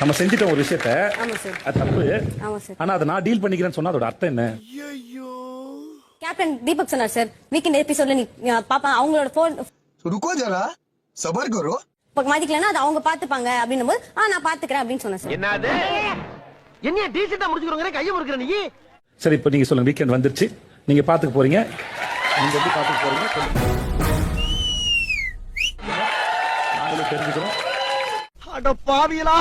நம்ம செஞ்சிட்டோம் ஒரு விஷயத்த, ஆமா சார். அது தப்பு. ஆமா சார். ஆனா அதை நான் டீல் பண்ணிக்கிறேன்னு சொன்னா அதோட அர்த்தம் என்ன? கேப்டன் தீபக் சொன்னார் சார், வீக்கெண்ட் எபிசோட்ல நீ பாப்பா அவங்களோட போன் रुको जरा सबर करो மதிக்கலன்னா அது அவங்க பாத்துப்பாங்க அப்படின்னும் போது நான் பாத்துக்கிறேன் அப்படின்னு சொன்னேன் சார். என்னது என்ன டீசெண்டா முடிச்சுக்கிறோங்க கைய முறுக்குற நீ. சரி, இப்போ நீங்க சொல்லுங்க, வீக்கெண்ட் வந்துருச்சு, நீங்க பாத்துக்க போறீங்க, நீங்க எப்படி பாத்துக்க போறீங்க நாங்களும் தெரிஞ்சுக்கிறோம். அட பாவியலா,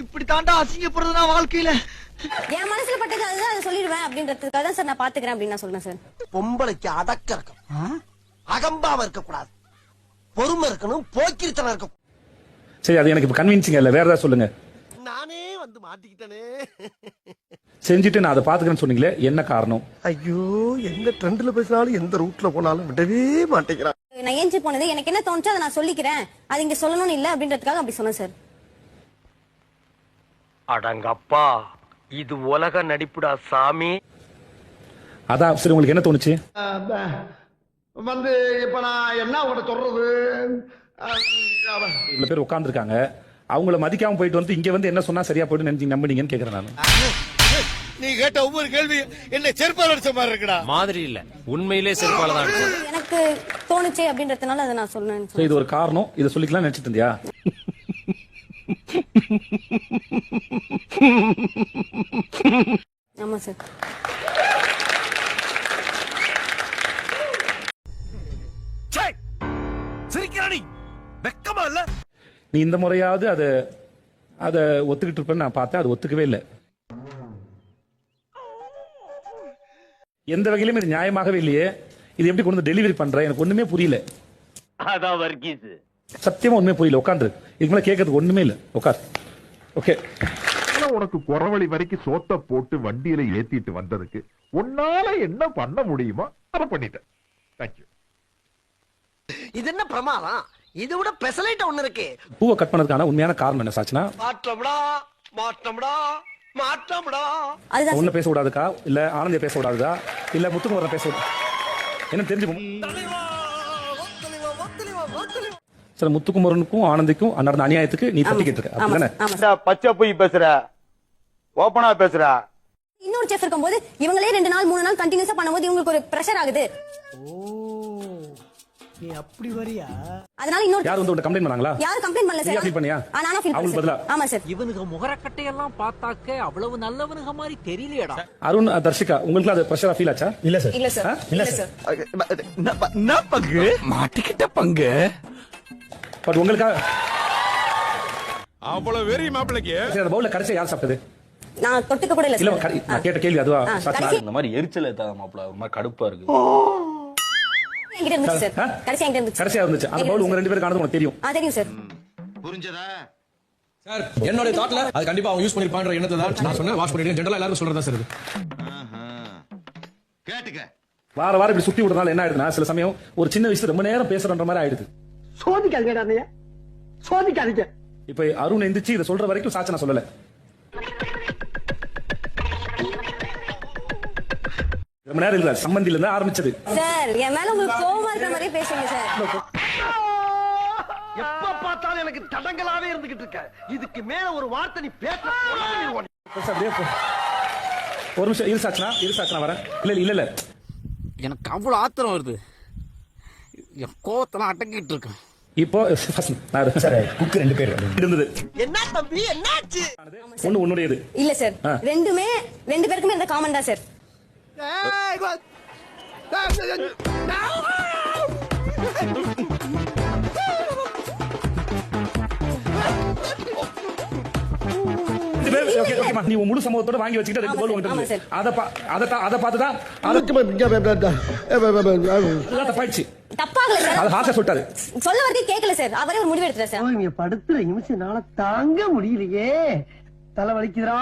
இப்படி தாண்டா அசிங்கப்படுறதுனா வாழ்க்கையில. என் மனசுல பட்டது அதுதான், அதை சொல்லிடுவேன் அப்படின்றதுக்காக தான் சார் நான் பாத்துக்கிறேன் அப்படின்னு நான் சொல்றேன் சார். பொம்பளைக்கு அடக்க இருக்கும், அகம்பாவ இருக்க கூடாது, பொறுமை இருக்கணும், போக்கிரித்தனம் இருக்கும். சரி, அது எனக்கு இப்ப கன்வின்சிங் இல்ல, வேற ஏதாவது சொல்லுங்க. நானே வந்து மாட்டிக்கிட்டனே. செஞ்சுட்டு நான் அதை பாத்துக்கிறேன்னு சொன்னீங்களே, என்ன காரணம்? ஐயோ, எந்த ட்ரெண்ட்ல பேசினாலும் எந்த ரூட்ல போனாலும் விடவே மாட்டேங்கிறான். நான் ஏஞ்சி போனது எனக்கு என்ன தோணுச்சோ அதை நான் சொல்லிக்கிறேன், அது இங்க சொல்லணும்னு இல்ல அப்படின்றதுக்காக அப்படி சொன்னேன் சார். அடங்கப்பா, இது உலக நடிப்புடா சாமி. அதான் சரி, உங்களுக்கு என்ன தோணுச்சு? வந்து இப்ப நான் என்ன உங்கள்கிட்ட சொல்றது? இவ்வளவு பேர் உட்கார்ந்துருக்காங்க, அவங்கள மதிக்காம போயிட்டு வந்து இங்க வந்து என்ன சொன்னா சரியா போயிட்டு நினைச்சு நம்பினீங்கன்னு கேக்குறேன் நான். நீ கேட்ட ஒவ்வொரு கேள்வி என்ன செருப்பால் அடிச்ச மாதிரி இருக்குடா. மாதிரி இல்ல, உண்மையிலே செருப்பால தான் அடிச்சது. எனக்கு தோணுச்சே அப்படின்றதுனால அதை நான் சொன்னேன். இது ஒரு காரணம், இதை சொல்லிக்கலாம் நினைச்சிட்டு இருந்தியா? ஆமா சார். சிரிக்கிறானி வெக்கமா இல்ல? நீ இந்த முறையாவது அதை ஒத்துக்கிட்டு இருப்பேன்னு நான் பார்த்தேன், அது ஒத்துக்கவே இல்லை. எந்த வகையிலும் இது நியாயமாகவே இல்லையே. இது எப்படி கொண்டு வந்து டெலிவரி பண்ற, எனக்கு ஒண்ணுமே புரியல. அதான் வர்க்கீஸ், சத்தியமா ஒண்ணுமே புரியல. உட்காந்து இதுக்கு மேல கேட்கறதுக்கு ஒண்ணுமே இல்லை. உட்கார். ஓகே, உனக்கு குறவழி வரைக்கும் சோத்த போட்டு வண்டியில ஏத்திட்டு வந்ததுக்கு உன்னால என்ன பண்ண முடியுமோ அதை பண்ணிட்டேன். தேங்க்யூ. இது என்ன பிரமாதம்? இதை விட பெசலைட் ஒண்ணு இருக்கு. பூவை கட் பண்ணதுக்கான உண்மையான காரணம் என்ன சாச்சுனா? மாற்றம்டா மாற்றம்டா மாற்றம்டா. அதுதான் ஒண்ணு பேச கூடாதுக்கா, இல்ல ஆனந்திய பேச கூடாதா, இல்ல முத்துக்குமரன் பேச கூடாது, என்ன தெரிஞ்சுக்கணும். சார், முத்துக்குமரனுக்கும் ஆனந்திக்கும் நடந்த அநியாயத்துக்கு நீ தட்டி கேட்டு இருக்க, அப்படிதானே? பச்சை போய் பேசுற, ஓபனா பேசுற. இன்னொரு செஃப் இருக்கும்போது இவங்களே 2 நாள் 3 நாள் கண்டினியூஸா பண்ணும்போது இவங்களுக்கு ஒரு பிரஷர் ஆகுது. நீ அப்படி வரியா? அதனால இன்னொரு யார் வந்து கம்ப்ளைண்ட் பண்ணாங்களா? யாரும் கம்ப்ளைண்ட் பண்ணல நீயா சார். ஃபீல் பண்ணியா? நானா ஃபீல் அவங்களுக்கு பதிலா? ஆமா சார். இவனுக்கு முகரக்கட்டையெல்லாம் பார்த்தாக்க அவ்வளவு நல்லவனுங்க மாதிரி தெரியலையடா. அருண், தர்ஷிகா, உங்களுக்கு அது பிரஷரா ஃபீல் ஆச்சா? இல்ல சார். இல்ல சார். என்ன பங்கு மாட்டிக்கிட்ட பங்கு? பட் உங்களுக்கா அவ்வளவு வெறி மாப்பிளைக்கு சரி, அந்த பவுல்ல கடைசியா யார் சாப்பிட்டது? நான் தொட்டுக்க கூட இல்ல இல்ல, சார். நான் கேட்ட கேள்வி அதுவா? கடைசி இந்த மாதிரி எரிச்சல் ஏத்தாத மாப்பிள, ஒரு மாதிரி கடுப்பா இருக்கு. என்கிட்ட இருந்துச்சு சார். கடைசி என்கிட்ட இருந்துச்சு. கடைசியா இருந்துச்சு அந்த பவுல். உங்க 2 பேருக்கு ஆனது உங்களுக்கு தெரியும்? தெரியும் சார். புரிஞ்சதா சார், என்னோட தாட்ல அது கண்டிப்பா அவன் யூஸ் பண்ணிருப்பான்ற எண்ணத்தை தான் நான் சொன்னேன். வாஷ் பண்ணிட்டு ஜெனரலா எல்லாரும் சொல்றதா சார். கேட்டுக்க. வார வாரம் இப்படி சுத்தி விடுறதுனால என்ன ஆயிடுதுன்னா, சில சமயம் ஒரு சின்ன விஷயம் ரொம்ப நேரம் பேசுறன்ற மாதிரி ஆயிடுது. சோதிக்காதீங்க, சோதிக்காதீங்க. இப்ப அருண் எந்திரிச்சு இதை சொல்ற வரைக்கும் சாட்சி நான் சொல்லல. ரொம்ப நேரம் இல்ல, சம்பந்தில இருந்து ஆரம்பிச்சது. சார், என் மேல உங்களுக்கு கோவமா இருக்கிற மாதிரி பேசுங்க சார். எப்ப பார்த்தாலும் எனக்கு தடங்களாவே இருந்துகிட்டு இருக்க. இதுக்கு மேல ஒரு வார்த்தை நீ பேச ஒரு நிமிஷம் இரு சாட்சினா வரேன். இல்ல இல்ல எனக்கு அவ்வளவு ஆத்திரம் வருது, என் கோவத்தெல்லாம் அடக்கிட்டு இருக்கேன். இப்போ குக்கு 2 பேர் இருந்தது. என்ன தம்பி என்னாச்சு? ஒண்ணு உன்னுடையது இல்ல சார். ரெண்டுமே 2 பேருக்குமே இந்த காமன் தான் சார். நீ முழு சமூகத்தோட வாங்கி வச்சுக்கிட்டு 2 பவுல் வாங்கிட்டு அதை பார்த்துதான் தப்பாயிடுச்சு. தப்பாகல சார். அது ஹார்ஷா சொல்லிட்டாரு. சொல்ல வரைக்கும் கேட்கல சார். அவரே ஒரு முடிவு எடுத்துறாரு சார். நீங்க படுத்துற நிமிஷம்னால தாங்க முடியலையே. தலை வலிக்குதுடா,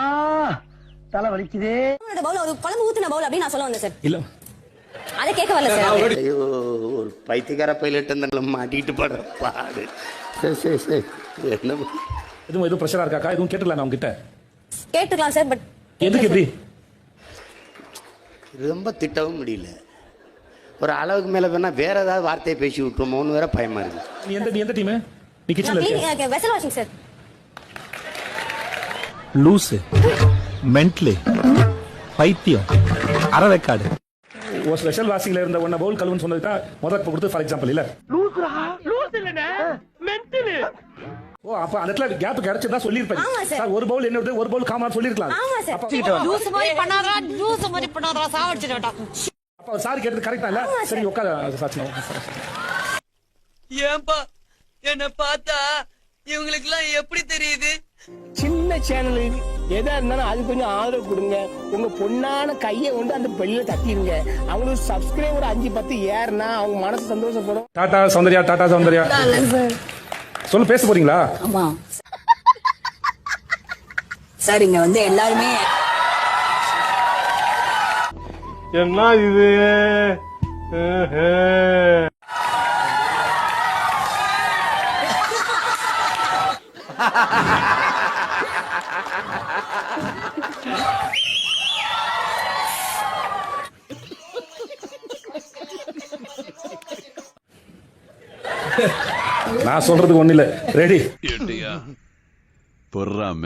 தலை வலிக்குதே. பவுல் ஒரு குழம்பு ஊத்துன பவுல் அப்படின்னு நான் சொல்ல வந்தேன் சார். இல்ல, அதை கேட்க வரல சார். ஐயோ, ஒரு பைத்தியக்கார பைலட் அந்த மாட்டிக்கிட்டு படுற பாடு. சரி என்ன எதுவும் பிரஷரா இருக்காக்கா? எதுவும் கேட்டுக்கலாம் நான் உங்ககிட்ட? கேட்டுக்கலாம் சார். பட் எதுக்கு எப்படி ரொம்ப திட்டவும் முடியல. ஒரு அளவுக்கு மேல வேணா வேற ஏதாவது வார்த்தையை பேசி விட்டுருமோன்னு வேற பயமா இருக்கு. நீ எந்த டீம்? நீ கிச்சன்ல இருக்க? Vessel washing sir. லூசு, மென்ட்லி, பைத்தியம், அறவைக்காடு. ஒரு ஸ்பெஷல் வாஷிங்ல இருந்த ஒன்ன பவுல் கழுவுன்னு சொன்னதுக்கு தான் முதல்ல கொடுத்து ஃபார் எக்ஸாம்பிள் இல்ல. ஓ அப்ப அந்த இடத்துல கேப் கிடைச்சதா சொல்லிருப்பேன். ஆமா சார். சார் ஒரு பவுல் என்னது ஒரு பவுல் காமா சொல்லிருக்கலாம். ஆமா சார். லூஸ் மாதிரி பண்ணாதடா சாவடிச்சிடடா. அப்ப சார் கேட்டது கரெக்ட்டா இல்ல? சரி உட்கார சாட்சி. ஏன்பா என்ன பார்த்தா இவங்களுக்குலாம் எப்படி தெரியுது? சின்ன சேனல் எதா இருந்தாலும் அது கொஞ்சம் ஆதரவு கொடுங்க. உங்க பொண்ணான கையை கொண்டு அந்த பெல்ல தட்டிடுங்க. அவங்களுக்கு சப்ஸ்கிரைபர் 5-10 ஏறுனா அவங்க மனசு சந்தோஷப்படும். டாடா சௌந்தர்யா, டாடா சௌந்தர்யா. சொல்லு, பேச போறீங்களா? ஆமா சார், இங்க வந்து எல்லாருமே என்ன இது? நான் சொல்றதுக்கு ஒண்ணு இல்ல. ரெடி? பொறாம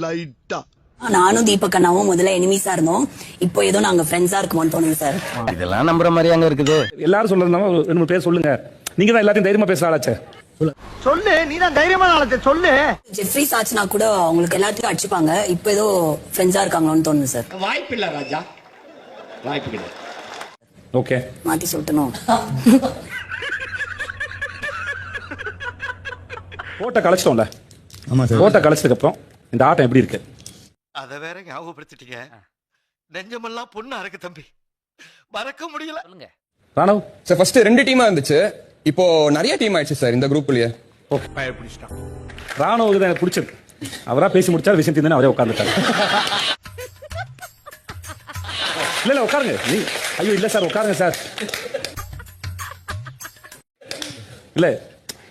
லைட்டா நானும் தீபக் அண்ணாவும் முதல்ல எனிமீஸா இருந்தோம். இப்போ ஏதோ நாங்க ஃப்ரெண்ட்ஸா இருக்கோம்னு தோணுது சார். இதெல்லாம் நம்புற மாதிரி அங்க இருக்குது. எல்லாரும் சொல்றதுனால ஒரு 2 பேர் சொல்லுங்க. நீங்க தான் எல்லாத்தையும் தைரியமா பேசுற ஆளாச்சே. சொல்லு, நீ தான் தைரியமான ஆளத்தை சொல்லு. ஜெஃப்ரி சாட்சினா கூட அவங்களுக்கு எல்லாத்துக்கும் அடிச்சுப்பாங்க. இப்போ ஏதோ ஃப்ரெண்ட்ஸா இருக்காங்களோன்னு தோணுது சார். வாய்ப்பு இல்ல ராஜா, வாய்ப்பு கிடையாது. ஓகே, மாத்தி சொல்லணும். கோட்டை கலைச்சிட்டோம்ல. ஆமா சார். கோட்டை கலைச்சதுக்கு அப்புறம் இந்த ஆட்டம் எப்படி இருக்கு? அத வேற ஞாபகப்படுத்திட்டீங்க. நெஞ்சமெல்லாம் பொண்ணா இருக்கு தம்பி, மறக்க முடியல. ராணவ் சார் ஃபர்ஸ்ட் 2 டீமா இருந்துச்சு, இப்போ நிறைய டீம் ஆயிடுச்சு சார் இந்த குரூப்லயே. ஓகே, ராணுவுக்கு தான் எனக்கு பிடிச்சது. அவரா பேசி முடிச்சாரு, விஷயம் தீர்ந்து அவரே உட்கார்ந்துட்டாரு. இல்ல உட்காருங்க. நீ ஐயோ இல்ல சார் உட்காருங்க சார். இல்ல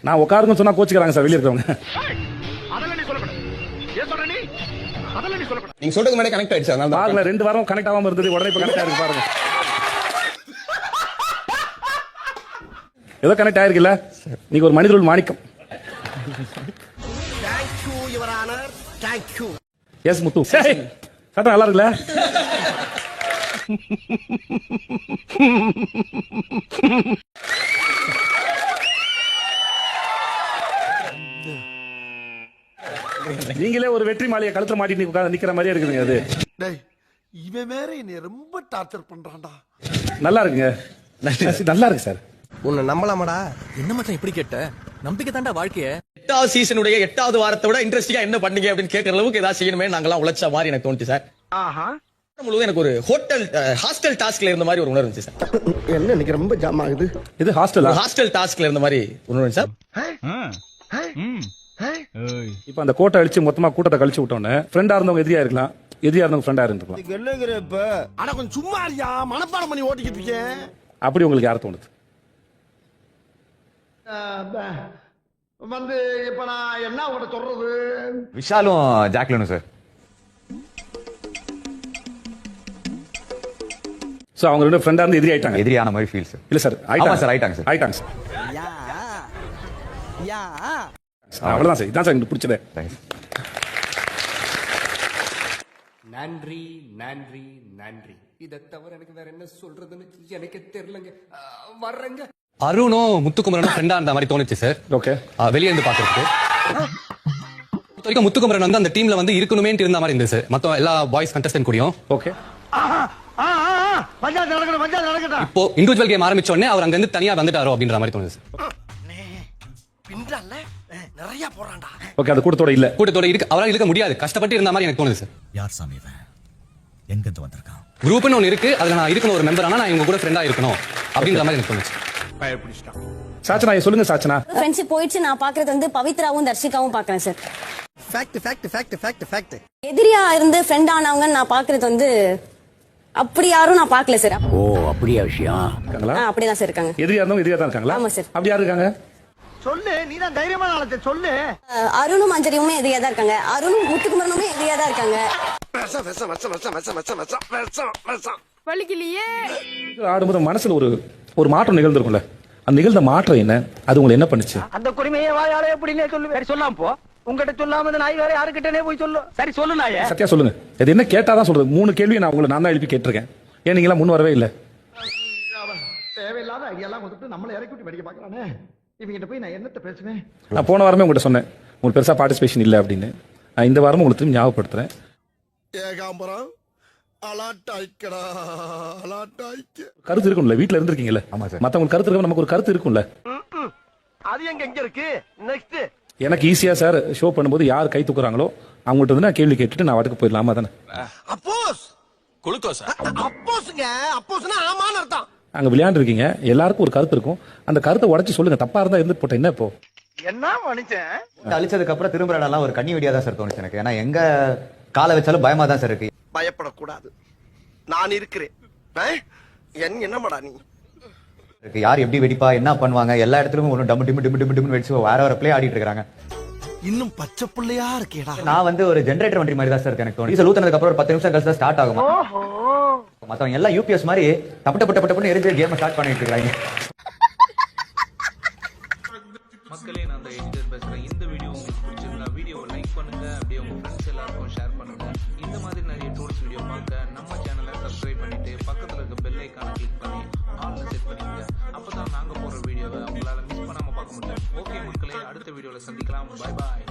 நான் உட்காருங்கன்னு சொன்னா கோச்சுக்கிறாங்க சார் வெளியே இருக்கவங்க. நீங்க சொல்றது முன்னாடி கனெக்ட் ஆயிடுச்சு, அதனால தான் பாருங்க 2 வாரம் கனெக்ட் ஆகாம இருந்தது, உடனே இப்ப கனெக்ட் ஆயிருக்கு பாருங்க. ஏதோ கனெக்ட் ஆயிருக்குல்ல. நீங்க ஒரு மனிதர்கள் Manickam. Thank you your honour, thank you. Yes Muthu. சட்டம் நல்லா இருக்குல்ல? நீங்களே ஒரு வெற்றி மாலையை கழுத்துல மாட்டிட்டு நிக்கிற மாதிரியே இருக்குதுங்க. அது டேய், இவன் வேற என்னை ரொம்ப டார்ச்சர் பண்றான்டா. நல்லா இருக்குங்க. நல்லா இருக்கு சார். உன்னை நம்பலாமாடா? என்ன மச்சான் இப்படி கேட்ட? நம்பிக்கை தாண்டா வாழ்க்கைய. 8வது சீசனுடைய 8வது வாரத்தை விட இன்ட்ரெஸ்டிங்கா என்ன பண்ணீங்க அப்படின்னு கேட்கற அளவுக்கு ஏதாவது செய்யணுமே நாங்கெல்லாம் உழைச்ச மாதிரி எனக்கு தோணுச்சு சார். முழுவதும் எனக்கு ஒரு ஹாஸ்டல் டாஸ்க்ல இருந்த மாதிரி ஒரு உணர்வு இருந்துச்சு சார். என்ன இன்னைக்கு ரொம்ப ஜாம் ஆகுது. இது ஹாஸ்டலா? ஹாஸ்டல் டாஸ்க்ல இருந்த மாதிரி உணர்வு சார். இப்ப அந்த கோட்டை அழிச்சு மொத்தமா கூட்டத்தை கழிச்சு விட்டோன்னு ஃப்ரெண்டா இருந்தவங்க எதிரியா இருக்கலாம், எதிரியா இருந்தவங்க ஃப்ரெண்டா இருந்துக்கலாம். என்னங்கிற இப்ப? ஆனா கொஞ்சம் சும்மா இருக்கியா, மனப்பாடம் பண்ணி ஓட்டிக்கிட்டு இருக்கேன். அப்படி உங்களுக்கு யார் தோணுது? வந்து இப்ப நான் என்ன உங்கள்ட்ட சொல்றது? விஷாலும் ஜாக்லினும் சார். சோ அவங்க 2 ஃப்ரெண்டா இருந்து எதிரி ஆயிட்டாங்க. எதிரியான மாதிரி ஃபீல் சார். இல்ல சார், ஆமா சார், ஆயிட்டாங்க சார். ஆயிட்டாங்க சார். அவ்வளவுதான் சார். இதான் சார் எனக்கு பிடிச்சது. நன்றி நன்றி நன்றி. இதை தவிர எனக்கு வேற என்ன சொல்றதுன்னு எனக்கு தெரியலங்க. வர்றேங்க. அருணும் முத்துக்குமரனும் ஃப்ரெண்டா இருந்த மாதிரி தோணுச்சு சார். ஓகே, வெளியே இருந்து பாக்குறதுக்கு வரைக்கும் முத்துக்குமரன் வந்து அந்த டீம்ல வந்து இருக்கணுமேன்னு இருந்த மாதிரி இருந்துச்சு சார். மொத்தம் எல்லா பாய்ஸ் கண்டஸ்டன்ட் கூடயும். ஓகே, பஞ்சாயத்து நடக்கணும், பஞ்சாயத்து நடக்கட்டும். இப்போ இண்டிவிஜுவல் கேம் ஆரம்பிச்ச உடனே அவர் அங்க இருந்து தனியா வந்துட்டாரோ அப்படின்ற மாதிரி தோணுது சார். பின்றால நிறைய போறான்டா. ஓகே, அது கூட்டத்தோட இல்ல. கூட்டத்தோட இருக்கு, அவரால் இருக்க முடியாது, கஷ்டப்பட்டு இருந்த மாதிரி எனக்கு தோணுது சார். யார் சாமி இவன்? எங்க இருந்து வந்திருக்கான்? குரூப்னு ஒன்னு இருக்கு, அதுல நான் இருக்கணும் ஒரு மெம்பர், ஆனா நான் இவங்க கூட ஃப்ரெண்டா இருக்கணும் அப்படின்ற மாதிரி எனக்கு தோணுச்சு. சாச்சனா சொல்லுங்க. சாச்சனா ஃப்ரெண்ட்ஷிப் போயிடுச்சு. நான் பாக்குறது வந்து பவித்ராவும் தர்ஷிகாவும் பாக்குறேன் sir. Fact fact fact fact fact. எதிரியா இருந்து ஃப்ரெண்ட் ஆனவங்க நான் பாக்குறது வந்து அப்படி யாரும் நான் பாக்கல சார். ஓ அப்படியா விஷயம்? இருக்காங்களா? அப்படிதான் சார் இருக்காங்க. எதிரியா இருந்தவங்க எதிரியா தான் இருக்காங்களா? ஆமா சார். அப்படி யாரு இருக்காங்க? சொல்லு, நீ தான் தைரியமான ஆளத்தை சொல்லு. அருணும் அஞ்சலியுமே எதிரியா தான் இருக்காங்க. அருணும் முத்துக்குமரனுமே எதிரியா தான் இருக்காங்க. ஆடும்போது மனசுல ஒரு மாற்றம் நிகழ்ந்திருக்கும்ல. அந்த நிகழ்ந்த மாற்றம் என்ன? அது உங்களுக்கு என்ன பண்ணுச்சு? அந்த குடிமையை வாயாலே எப்படின்னே சொல்லு. வேற சொல்லாம் போ. உங்ககிட்ட சொல்லாம இந்த நாய் வேற யாருக்கிட்டனே போய் சொல்லு. சரி சொல்லு நாயே. சத்யா சொல்லுங்க. இது என்ன கேட்டாதான் சொல்றது. 3 கேள்வி நான் உங்களை நான் தான் எழுப்பி கேட்டிருக்கேன். ஏன் நீங்களாம் முன் வரவே இல்லை? தேவையில்லாத ஐடியாலாம் கொடுத்துட்டு நம்மளை இறக்கி விட்டு படிக்க பாக்குறானே. இவங்கிட்ட போய் நான் என்னத்த பேசுவேன்? நான் போன வாரமே உங்கள்கிட்ட சொன்னேன் உங்களுக்கு பெருசா பார்ட்டிசிபேஷன் இல்லை அப்படின்னு. நான் இந்த வாரமும் உங்களுக்கு திரும்பி ஞாபகப்படுத்துறேன். ஏகாம்பரம் அலாட்டாய்க்கடா அலாட்டாய்க்க. கருத்து இருக்கும்ல, வீட்டுல இருந்திருக்கீங்கல்ல. ஆமா சார். மத்தவங்களுக்கு கருத்து இருக்கும், நமக்கு ஒரு கருத்து இருக்கும்ல. அது எங்க இருக்கு? நெக்ஸ்ட் எனக்கு ஈஸியா சார் ஷோ பண்ணும்போது யார் கை தூக்குறாங்களோ அவங்கள்ட்ட வந்து நான் கேள்வி கேட்டுட்டு நான் வாட்டுக்கு போயிடலாமா தானே. அப்போஸ் குளுக்கோஸ் அப்போஸ்ங்க. அப்போஸ்னா ஆமான்னு அர்த்தம். அங்க விளையாண்டு இருக்கீங்க, எல்லாருக்கும் ஒரு கருத்து இருக்கும். அந்த கருத்தை உடைச்சு சொல்லுங்க. தப்பா இருந்தா இருந்து போட்டேன் என்ன இப்போ? என்ன மனுஷன்? அழிச்சதுக்கு அப்புறம் திரும்ப இடம்லாம் ஒரு கண்ணி வெடியா தான் சார் தோணுச்சு எனக்கு. ஏன்னா எங்க காலை வச்சாலும் பயமா தான் சார் இருக்கு. பயப்படக்கூடாது, நான் இருக்கிறேன். என்னமாடா நீ? யார் எப்படி வெடிப்பா, என்ன பண்ணுவாங்க, எல்லா இடத்துலயும் ஒன்றும் டம்மு டிம்மு டிம்மு டிம்மு டிம்மு வெடிச்சு வேற பிளே ஆடிட்டு இருக்காங்க. இன்னும் பச்சை பிள்ளையா இருக்கேடா. நான் வந்து ஒரு ஜெனரேட்டர் வண்டி மாதிரி தான் சார் எனக்கு தோணுது. டீசல் ஊத்துனதுக்கு அப்புறம் ஒரு 10 நிமிஷம் கழிச்சு தான் ஸ்டார்ட் ஆகுமா. மத்தவங்க எல்லாம் யூபிஎஸ் மாதிரி டப்பட்டு எரிஞ்சு கேம் ஸ்டார்ட் பண்ணிட்டு இருக்காங்க. மக்களே, நான் தான் எடிட்டர் பேசுறேன். இந்த வீடியோ உங்களுக்கு பிடிச்சிருந்தா வீடியோவை லைக் பண்ணுங்க, அப்படியே உங்க ஃப்ரெண்ட்ஸ் எல்லாருக்கும் ஷேர் பண்ணுங்க. இந்த மாதிரி நிறைய டூல்ஸ் வீடியோ பார்க்க நம்ம சேனலை சப்ஸ்கிரைப் பண்ணிட்டு பக்கத்துல இருக்க பெல் ஐகானை கிளிக் பண்ணி ஆல்ல செட் பண்ணிடுங்க. அப்பதான் நாங்க போற வீடியோவை உங்களால மிஸ் பண்ணாம பார்க்க முடியும். ஓகே மக்களே, அடுத்த வீடியோல சந்திக்கலாம். Bye bye.